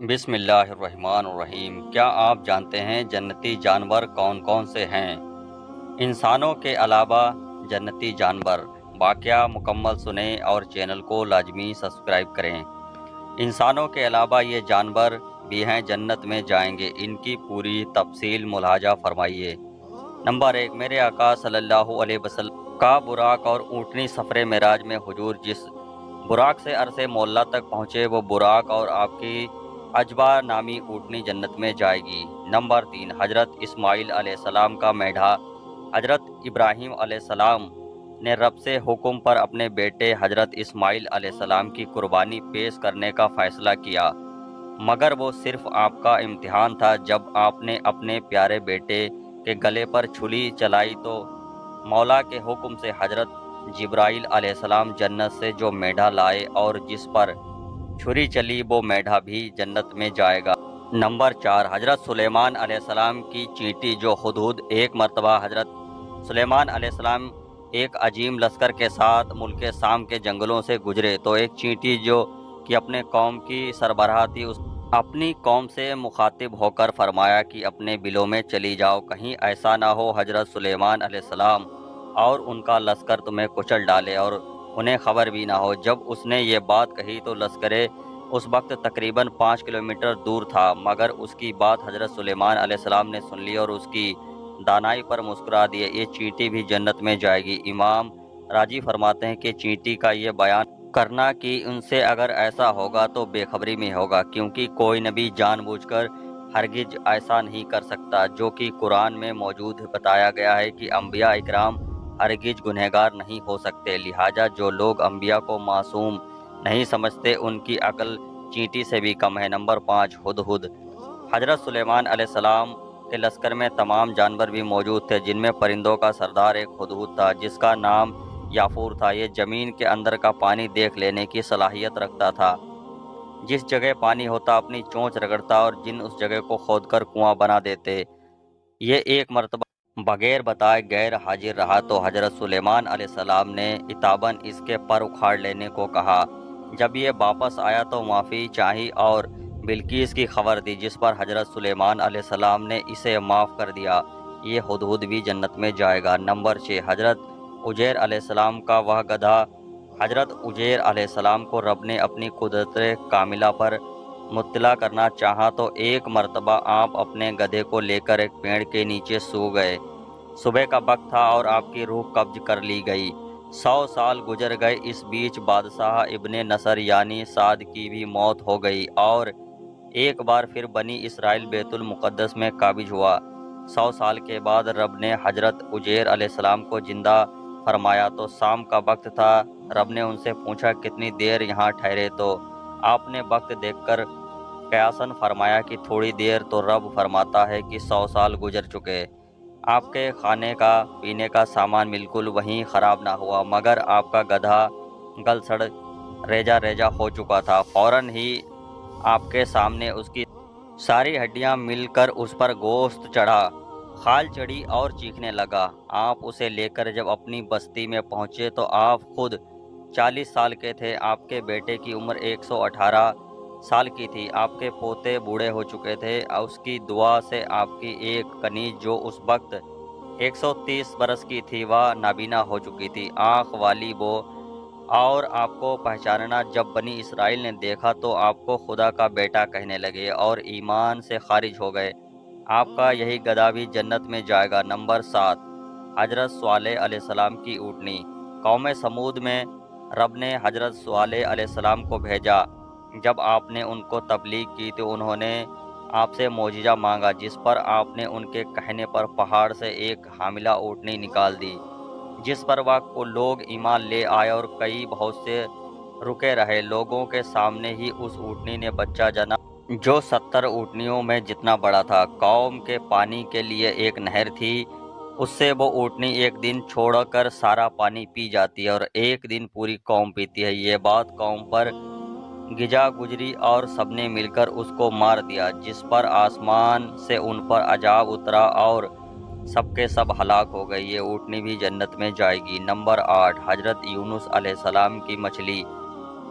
بسم اللہ الرحمن الرحیم۔ کیا آپ جانتے ہیں جنتی جانور کون کون سے ہیں؟ انسانوں کے علاوہ جنتی جانور۔ واقعہ مکمل سنیں اور چینل کو لازمی سبسکرائب کریں۔ انسانوں کے علاوہ یہ جانور بھی ہیں جنت میں جائیں گے، ان کی پوری تفصیل ملاحظہ فرمائیے۔ نمبر 1، میرے آقا صلی اللہ علیہ وسلم کا براق اور اونٹنی سفر معراج میں حضور جس براق سے عرص معلیٰ تک پہنچے، وہ براق اور آپ کی عجبہ نامی اونٹنی جنت میں جائے گی۔ نمبر 3، حضرت اسماعیل علیہ السلام کا میڈھا۔ حضرت ابراہیم علیہ السلام نے رب سے حکم پر اپنے بیٹے حضرت اسماعیل علیہ السلام کی قربانی پیش کرنے کا فیصلہ کیا، مگر وہ صرف آپ کا امتحان تھا۔ جب آپ نے اپنے پیارے بیٹے کے گلے پر چھری چلائی تو مولا کے حکم سے حضرت جبرائیل علیہ السلام جنت سے جو میڈھا لائے اور جس پر چھری چلی، وہ میڈھا بھی جنت میں جائے گا۔ نمبر 4، حضرت سلیمان علیہ السلام کی چینٹی جو ہدہد۔ ایک مرتبہ حضرت سلیمان علیہ السلام ایک عظیم لشکر کے ساتھ ملک شام کے جنگلوں سے گزرے تو ایک چینٹی جو کہ اپنے قوم کی سربراہ تھی، اس اپنی قوم سے مخاطب ہو کر فرمایا کہ اپنے بلوں میں چلی جاؤ، کہیں ایسا نہ ہو حضرت سلیمان علیہ السلام اور ان کا لشکر تمہیں کچل ڈالے اور انہیں خبر بھی نہ ہو۔ جب اس نے یہ بات کہی تو لشکر اس وقت تقریباً 5 کلومیٹر دور تھا، مگر اس کی بات حضرت سلیمان علیہ السلام نے سن لی اور اس کی دانائی پر مسکرا دیے۔ یہ چینٹی بھی جنت میں جائے گی۔ امام راضی فرماتے ہیں کہ چینٹی کا یہ بیان کرنا کہ ان سے اگر ایسا ہوگا تو بے خبری میں ہوگا، کیونکہ کوئی نبی جان بوجھ کر ہرگز ایسا نہیں کر سکتا، جو کہ قرآن میں موجود بتایا گیا ہے کہ انبیاء اکرام ہرگز گنہگار نہیں ہو سکتے، لہٰذا جو لوگ انبیاء کو معصوم نہیں سمجھتے ان کی عقل چینٹی سے بھی کم ہے۔ نمبر 5، ہدہد۔ حضرت سلیمان علیہ السلام کے لشکر میں تمام جانور بھی موجود تھے، جن میں پرندوں کا سردار ایک ہدہد تھا جس کا نام یافور تھا۔ یہ زمین کے اندر کا پانی دیکھ لینے کی صلاحیت رکھتا تھا، جس جگہ پانی ہوتا اپنی چونچ رگڑتا اور جن اس جگہ کو کھود کر کنواں بنا دیتے۔ یہ ایک مرتبہ بغیر بتائے غیر حاضر رہا تو حضرت سلیمان علیہ السلام نے عتاباً اس کے پر اکھاڑ لینے کو کہا۔ جب یہ واپس آیا تو معافی چاہی اور بلقیس کی خبر دی، جس پر حضرت سلیمان علیہ السلام نے اسے معاف کر دیا۔ یہ ہدہد بھی جنت میں جائے گا۔ نمبر 6، حضرت عزیر علیہ السلام کا وہ گدھا۔ حضرت عزیر علیہ السلام کو رب نے اپنی قدرت کاملہ پر مطلع کرنا چاہا تو ایک مرتبہ آپ اپنے گدھے کو لے کر ایک پیڑ کے نیچے سو گئے۔ صبح کا وقت تھا اور آپ کی روح قبض کر لی گئی۔ 100 سال گزر گئے، اس بیچ بادشاہ ابن نصر یعنی سعد کی بھی موت ہو گئی اور ایک بار پھر بنی اسرائیل بیت المقدس میں قابض ہوا۔ 100 سال کے بعد رب نے حضرت عزیر علیہ السلام کو زندہ فرمایا تو شام کا وقت تھا۔ رب نے ان سے پوچھا کتنی دیر یہاں ٹھہرے تو آپ نے وقت دیکھ کر قیاساً فرمایا کہ تھوڑی دیر، تو رب فرماتا ہے کہ 100 سال گزر چکے، آپ کے کھانے کا پینے کا سامان بالکل وہیں خراب نہ ہوا، مگر آپ کا گدھا گل سڑ ریجا ریجا ہو چکا تھا۔ فوراً ہی آپ کے سامنے اس کی ساری ہڈیاں مل کر اس پر گوشت چڑھا، خال چڑھی اور چیخنے لگا۔ آپ اسے لے کر جب اپنی بستی میں پہنچے تو آپ خود 40 سال کے تھے، آپ کے بیٹے کی عمر 118 سال کی تھی، آپ کے پوتے بوڑھے ہو چکے تھے۔ اس کی دعا سے آپ کی ایک کنیز جو اس وقت 130 برس کی تھی وہ نابینا ہو چکی تھی، آنکھ والی وہ، اور آپ کو پہچاننا جب بنی اسرائیل نے دیکھا تو آپ کو خدا کا بیٹا کہنے لگے اور ایمان سے خارج ہو گئے۔ آپ کا یہی گدھا بھی جنت میں جائے گا۔ نمبر 7، حضرت صالح علیہ السلام کی اونٹنی۔ قوم سمود میں رب نے حضرت صالح علیہ السلام کو بھیجا۔ جب آپ نے ان کو تبلیغ کی تو انہوں نے آپ سے معجزہ مانگا، جس پر آپ نے ان کے کہنے پر پہاڑ سے ایک حاملہ اونٹنی نکال دی، جس پر وہ لوگ ایمان لے آئے اور کئی بہت سے رکے رہے۔ لوگوں کے سامنے ہی اس اونٹنی نے بچہ جنا جو 70 اونٹنیوں میں جتنا بڑا تھا۔ قوم کے پانی کے لیے ایک نہر تھی، اس سے وہ اونٹنی ایک دن چھوڑ کر سارا پانی پی جاتی ہے اور ایک دن پوری قوم پیتی ہے۔ یہ بات قوم پر گجا گجری اور سب نے مل کر اس کو مار دیا، جس پر آسمان سے ان پر عذاب اترا اور سب کے سب ہلاک ہو گئے۔ یہ اونٹنی بھی جنت میں جائے گی۔ نمبر 8، حضرت یونس علیہ السلام کی مچھلی۔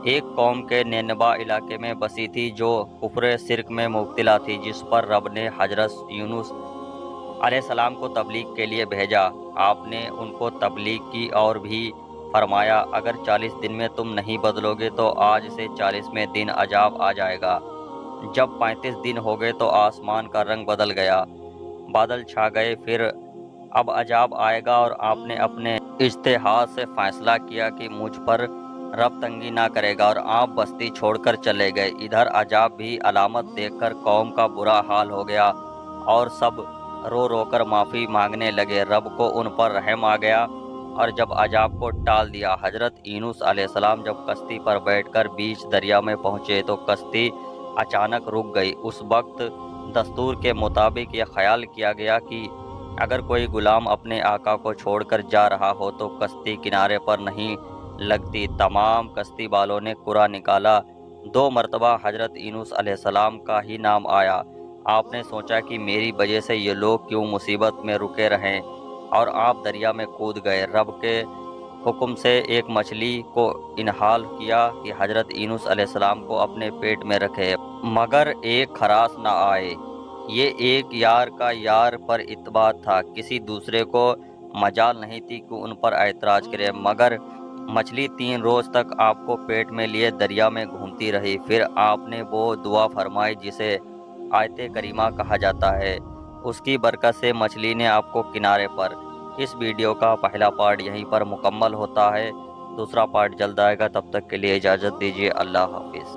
ایک قوم کے نینوا علاقے میں بسی تھی جو کفر شرک میں مبتلا تھی، جس پر رب نے حضرت یونس علیہ السلام کو تبلیغ کے لیے بھیجا۔ آپ نے ان کو تبلیغ کی اور بھی فرمایا، اگر 40 دن میں تم نہیں بدلو گے تو آج سے 40ویں دن عذاب آ جائے گا۔ جب 35 دن ہو گئے تو آسمان کا رنگ بدل گیا، بادل چھا گئے، پھر اب عذاب آئے گا، اور آپ نے اپنے اجتہاد سے فیصلہ کیا کہ مجھ پر رب تنگی نہ کرے گا، اور آپ بستی چھوڑ کر چلے گئے۔ ادھر عذاب بھی علامت دیکھ کر قوم کا برا حال ہو گیا اور سب رو رو کر معافی مانگنے لگے۔ رب کو ان پر رحم آ گیا اور جب عذاب کو ٹال دیا۔ حضرت یونس علیہ السلام جب کشتی پر بیٹھ کر بیچ دریا میں پہنچے تو کشتی اچانک رک گئی۔ اس وقت دستور کے مطابق یہ خیال کیا گیا کہ اگر کوئی غلام اپنے آقا کو چھوڑ کر جا رہا ہو تو کشتی کنارے پر نہیں لگتی۔ تمام کشتی والوں نے قرعہ نکالا، 2 مرتبہ حضرت یونس علیہ السلام کا ہی نام آیا۔ آپ نے سوچا کہ میری وجہ سے یہ لوگ کیوں مصیبت میں رکے رہیں، اور آپ دریا میں کود گئے۔ رب کے حکم سے ایک مچھلی کو انحال کیا کہ حضرت یونس علیہ السلام کو اپنے پیٹ میں رکھے، مگر ایک خراش نہ آئے۔ یہ ایک یار کا یار پر اعتبار تھا، کسی دوسرے کو مجال نہیں تھی کہ ان پر اعتراض کرے، مگر مچھلی 3 روز تک آپ کو پیٹ میں لیے دریا میں گھومتی رہی۔ پھر آپ نے وہ دعا فرمائی جسے آیت کریمہ کہا جاتا ہے، اس کی برکت سے مچھلی نے آپ کو کنارے پر۔ اس ویڈیو کا پہلا پارٹ یہیں پر مکمل ہوتا ہے، دوسرا پارٹ جلد آئے گا، تب تک کے لیے اجازت دیجیے، اللہ حافظ۔